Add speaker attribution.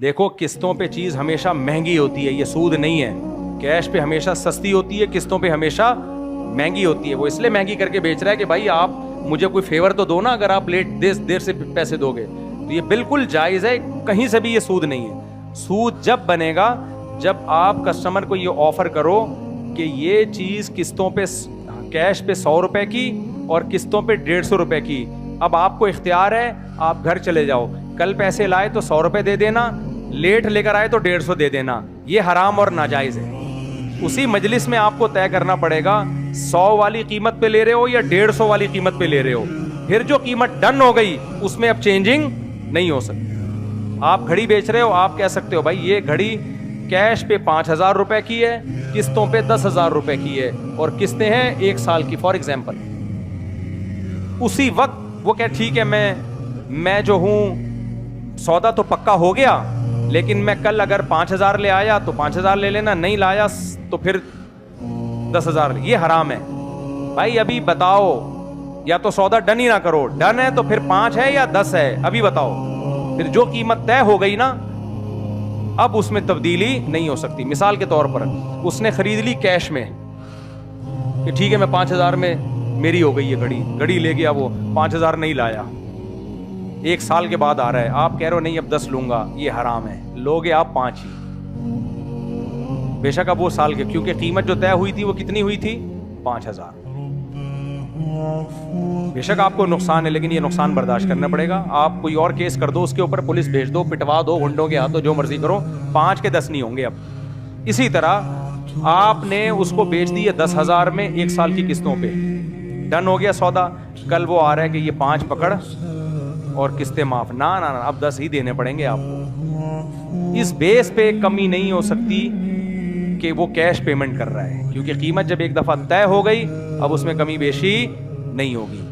Speaker 1: देखो, किस्तों पे चीज़ हमेशा महंगी होती है, ये सूद नहीं है। कैश पे हमेशा सस्ती होती है, किस्तों पे हमेशा महंगी होती है। वो इसलिए महंगी करके बेच रहा है कि भाई आप मुझे कोई फेवर तो दो ना, अगर आप देर से पैसे दोगे। तो ये बिल्कुल जायज़ है, कहीं से भी ये सूद नहीं है। सूद जब बनेगा जब आप कस्टमर को ये ऑफर करो कि ये चीज़ किस्तों पे, कैश पे 100 रुपए की और किस्तों पे 150 रुपए की। अब आपको इख्तियार है, आप घर चले जाओ, कल पैसे लाए तो 100 रुपए दे देना, लेट लेकर आए तो 150 दे देना। ये हराम और नाजायज़ है। उसी मजलिस में आपको तय करना पड़ेगा 100 वाली कीमत पे ले रहे हो या 150 वाली कीमत पे ले रहे हो। फिर जो कीमत डन हो गई उसमें अब चेंजिंग नहीं हो सकती। आप घड़ी बेच रहे हो, आप कह सकते हो भाई ये घड़ी कैश पे 5000 रुपए की है, किस्तों पे 10,000 रुपए की है और किस्तें हैं 1 साल की, फॉर एग्जाम्पल। उसी वक्त वो कह ठीक है, मैं जो हूं सौदा तो पक्का हो गया, लेकिन मैं कल अगर 5000 ले आया तो 5000 ले लेना, नहीं लाया तो फिर 10,000। ये हराम है भाई। अभी बताओ, या तो सौदा डन ही ना करो, डन है तो फिर 5 है या 10 है, अभी बताओ। फिर जो कीमत तय हो गई ना, अब उसमें तब्दीली नहीं हो सकती। मिसाल के तौर पर उसने खरीद ली कैश में कि ठीक है मैं 5000 में मेरी हो गई ये घड़ी ले गया, वो 5000 नहीं लाया, 1 साल के बाद आ रहा है, आप कह रहे हो नहीं अब 10 लूंगा। ये हराम है, लोगे आप 5 ही, बेशक अब वो साल के, क्योंकि कीमत जो तय हुई थी वो कितनी हुई थी, 5000। बेशक आपको नुकसान है, लेकिन ये नुकसान बर्दाश्त करना पड़ेगा। आप कोई और केस कर दो उसके ऊपर, पुलिस भेज दो, पिटवा दो, गुंडों के हाथों, जो मर्जी करो, 5 के 10 नहीं होंगे अब। इसी तरह आपने उसको बेच दी है 10,000 में 1 साल की किस्तों पे, डन हो गया सौदा, कल वो आ रहा है कि ये 5 पकड़ और किस्तें माफ, ना ना ना, अब 10 ही देने पड़ेंगे आपको। इस बेस पे कमी नहीं हो सकती कि वो कैश पेमेंट कर रहा है, क्योंकि कीमत जब एक दफा तय हो गई अब उसमें कमी बेशी नहीं होगी।